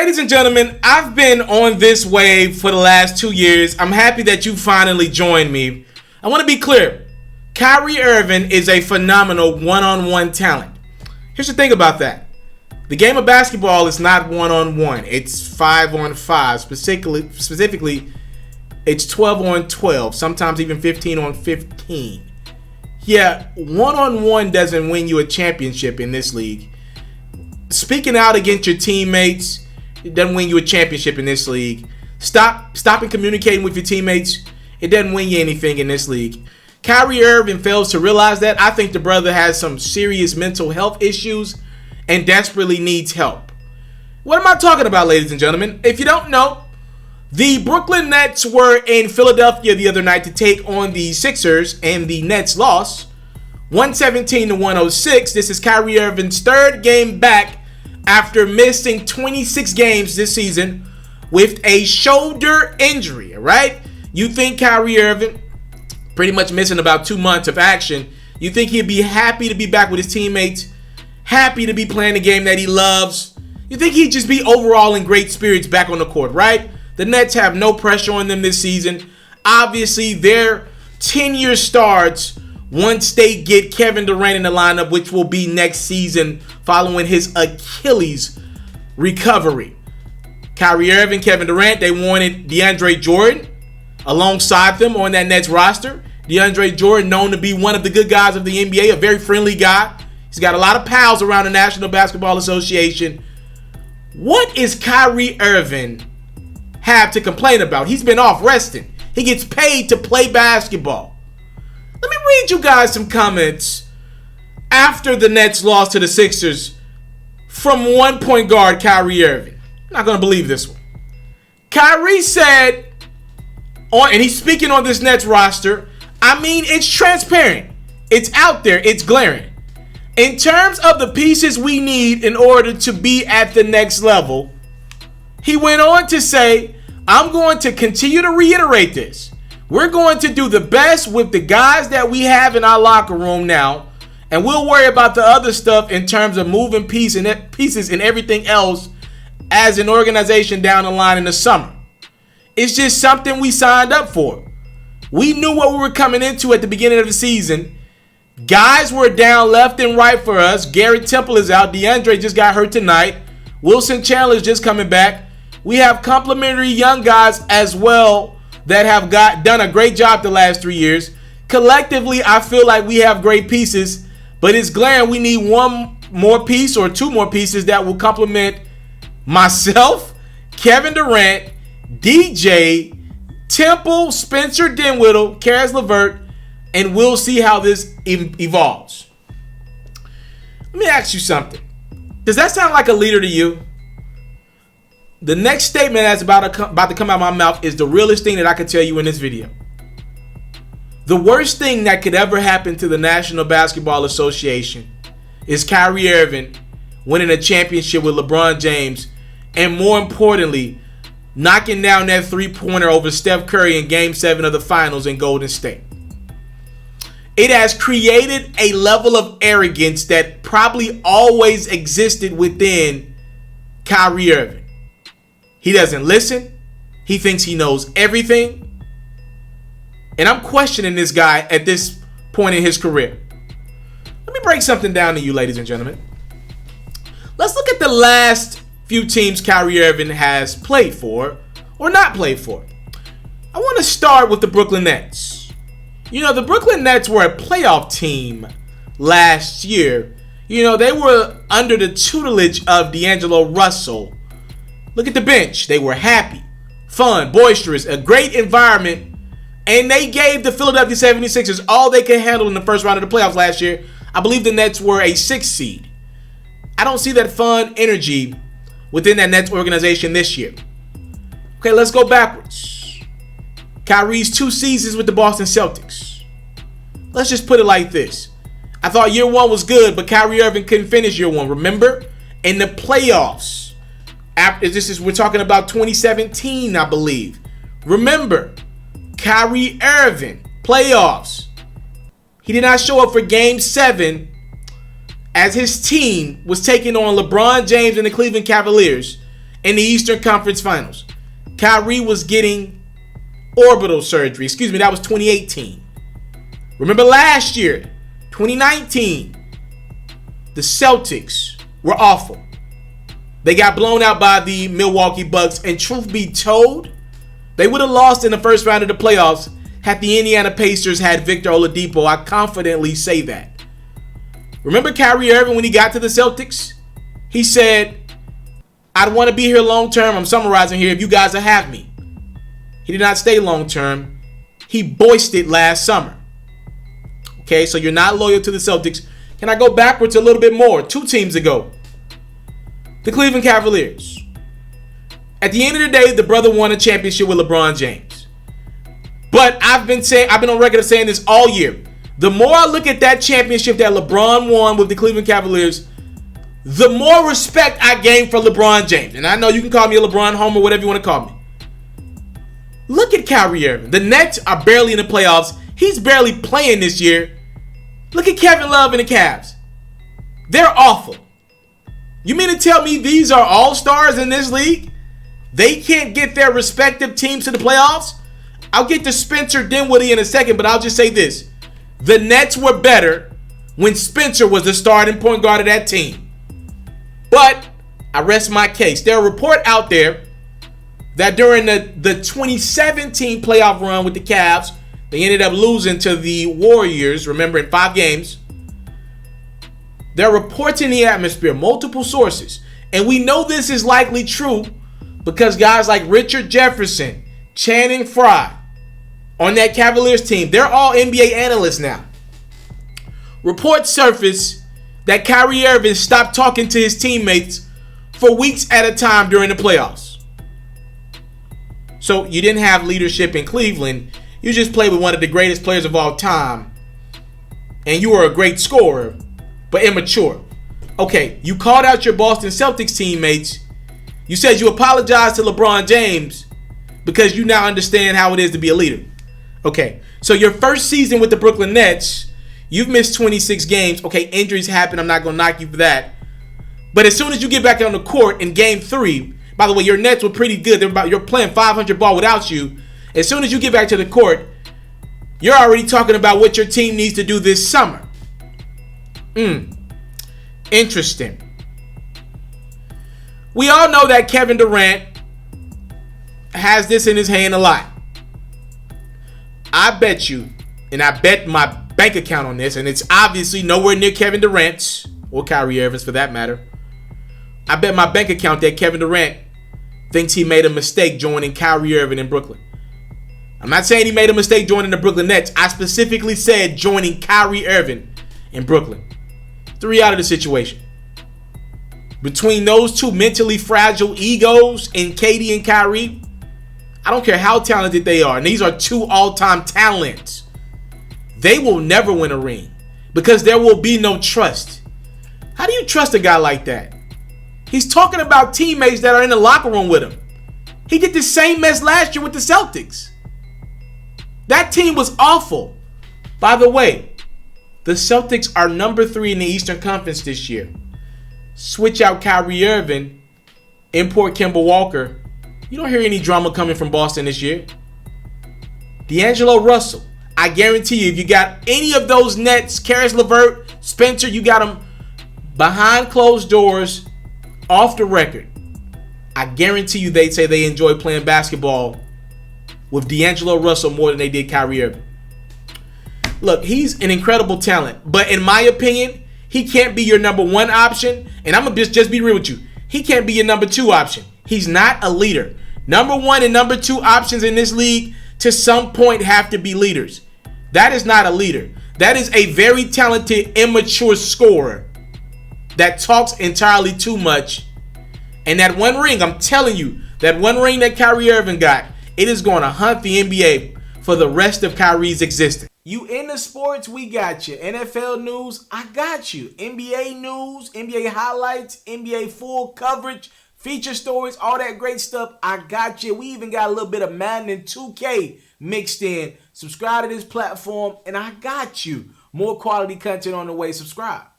Ladies and gentlemen, I've been on this wave for the last 2 years. I'm happy that you finally joined me. I want to be clear. Kyrie Irving is a phenomenal one-on-one talent. Here's the thing about that. The game of basketball is not one-on-one. It's 5-on-5. Specifically, it's 12-on-12. Sometimes even 15-on-15. Yeah, one-on-one doesn't win you a championship in this league. Speaking out against your teammates, it doesn't win you a championship in this league. Stopping communicating with your teammates, it doesn't win you anything in this league. Kyrie Irving fails to realize that. I think the brother has some serious mental health issues and desperately needs help. What am I talking about, ladies and gentlemen? If you don't know, the Brooklyn Nets were in Philadelphia the other night to take on the Sixers, and the Nets lost 117-106. This is Kyrie Irving's third game back after missing 26 games this season with a shoulder injury, all right? You think Kyrie Irving, pretty much missing about 2 months of action, you think he'd be happy to be back with his teammates, happy to be playing the game that he loves? You think he'd just be overall in great spirits back on the court, right? The Nets have no pressure on them this season. Obviously, their 10-year starts once they get Kevin Durant in the lineup, which will be next season following his Achilles recovery. Kyrie Irving, Kevin Durant, they wanted DeAndre Jordan alongside them on that Nets roster. DeAndre Jordan, known to be one of the good guys of the NBA, a very friendly guy. He's got a lot of pals around the National Basketball Association. What is Kyrie Irving have to complain about? He's been off resting. He gets paid to play basketball. Let me read you guys some comments after the Nets lost to the Sixers from one point guard Kyrie Irving. I'm not going to believe this one. Kyrie said, and he's speaking on this Nets roster, I mean, it's transparent. It's out there. It's glaring. In terms of the pieces we need in order to be at the next level, he went on to say, I'm going to continue to reiterate this. We're going to do the best with the guys that we have in our locker room now, and we'll worry about the other stuff in terms of moving pieces and everything else as an organization down the line in the summer. It's just something we signed up for. We knew what we were coming into at the beginning of the season. Guys were down left and right for us. Garrett Temple is out. DeAndre just got hurt tonight. Wilson Chandler is just coming back. We have complimentary young guys as well that have done a great job the last 3 years. Collectively, I feel like we have great pieces, but it's glaring we need one more piece or two more pieces that will complement myself, Kevin Durant, DJ, Temple, Spencer Dinwiddie, Caris LeVert, and we'll see how this evolves. Let me ask you something. Does that sound like a leader to you? The next statement that's about to come out of my mouth is the realest thing that I could tell you in this video. The worst thing that could ever happen to the National Basketball Association is Kyrie Irving winning a championship with LeBron James, and more importantly, knocking down that three-pointer over Steph Curry in Game 7 of the Finals in Golden State. It has created a level of arrogance that probably always existed within Kyrie Irving. He doesn't listen. He thinks he knows everything. And I'm questioning this guy at this point in his career. Let me break something down to you, ladies and gentlemen. Let's look at the last few teams Kyrie Irving has played for or not played for. I want to start with the Brooklyn Nets. You know, the Brooklyn Nets were a playoff team last year. You know, they were under the tutelage of D'Angelo Russell. Look at the bench. They were happy, fun, boisterous, a great environment, and they gave the Philadelphia 76ers all they could handle in the first round of the playoffs last year. I believe the Nets were a 6th seed. I don't see that fun energy within that Nets organization this year. Okay, let's go backwards. Kyrie's 2 seasons with the Boston Celtics. Let's just put it like this. I thought year 1 was good, but Kyrie Irving couldn't finish year 1. Remember? In the playoffs. We're talking about 2017, I believe. Remember, Kyrie Irving, playoffs. He did not show up for Game 7 as his team was taking on LeBron James and the Cleveland Cavaliers in the Eastern Conference Finals. Kyrie was getting orbital surgery. Excuse me, that was 2018. Remember last year, 2019, the Celtics were awful. They got blown out by the Milwaukee Bucks, and truth be told, they would have lost in the first round of the playoffs had the Indiana Pacers had Victor Oladipo. I confidently say that. Remember Kyrie Irving when he got to the Celtics? He said, I'd want to be here long term. I'm summarizing here if you guys will have me. He did not stay long term. He boisted last summer. Okay, so you're not loyal to the Celtics. Can I go backwards a little bit more? 2 teams ago. The Cleveland Cavaliers. At the end of the day, the brother won a championship with LeBron James. But I've been on record of saying this all year. The more I look at that championship that LeBron won with the Cleveland Cavaliers, the more respect I gain for LeBron James. And I know you can call me a LeBron homer, whatever you want to call me. Look at Kyrie Irving. The Nets are barely in the playoffs. He's barely playing this year. Look at Kevin Love and the Cavs. They're awful. You mean to tell me these are all-stars in this league? They can't get their respective teams to the playoffs? I'll get to Spencer Dinwiddie in a second, but I'll just say this. The Nets were better when Spencer was the starting point guard of that team. But I rest my case. There's a report out there that during the 2017 playoff run with the Cavs, they ended up losing to the Warriors, remember, in 5 games. There are reports in the atmosphere, multiple sources. And we know this is likely true because guys like Richard Jefferson, Channing Frye, on that Cavaliers team, they're all NBA analysts now. Reports surface that Kyrie Irving stopped talking to his teammates for weeks at a time during the playoffs. So you didn't have leadership in Cleveland. You just played with one of the greatest players of all time. And you were a great scorer, but immature. Okay, you called out your Boston Celtics teammates. You said you apologized to LeBron James because you now understand how it is to be a leader. Okay, so your first season with the Brooklyn Nets, you've missed 26 games. Okay, injuries happen. I'm not going to knock you for that. But as soon as you get back on the court in game 3, by the way, your Nets were pretty good. You're playing 500 ball without you. As soon as you get back to the court, you're already talking about what your team needs to do this summer. Interesting. We all know that Kevin Durant has this in his hand a lot. I bet you, and I bet my bank account on this, and it's obviously nowhere near Kevin Durant's, or Kyrie Irving's for that matter. I bet my bank account that Kevin Durant thinks he made a mistake joining Kyrie Irving in Brooklyn. I'm not saying he made a mistake joining the Brooklyn Nets. I specifically said joining Kyrie Irving in Brooklyn. 3 out of the situation. Between those two mentally fragile egos in KD and Kyrie, I don't care how talented they are, and these are 2 all-time talents, they will never win a ring because there will be no trust. How do you trust a guy like that? He's talking about teammates that are in the locker room with him. He did the same mess last year with the Celtics. That team was awful. By the way, the Celtics are number 3 in the Eastern Conference this year. Switch out Kyrie Irving, import Kemba Walker. You don't hear any drama coming from Boston this year. D'Angelo Russell. I guarantee you, if you got any of those Nets, Karis LeVert, Spencer, you got them behind closed doors, off the record. I guarantee you they'd say they enjoy playing basketball with D'Angelo Russell more than they did Kyrie Irving. Look, he's an incredible talent, but in my opinion, he can't be your number 1 option, and I'm going to just be real with you. He can't be your number 2 option. He's not a leader. Number 1 and number 2 options in this league to some point have to be leaders. That is not a leader. That is a very talented, immature scorer that talks entirely too much. And that 1 ring, I'm telling you, that 1 ring that Kyrie Irving got, it is going to hunt the NBA for the rest of Kyrie's existence. You into sports, we got you. NFL news, I got you. NBA news, NBA highlights, NBA full coverage, feature stories, all that great stuff, I got you. We even got a little bit of Madden and 2K mixed in. Subscribe to this platform, and I got you. More quality content on the way. Subscribe.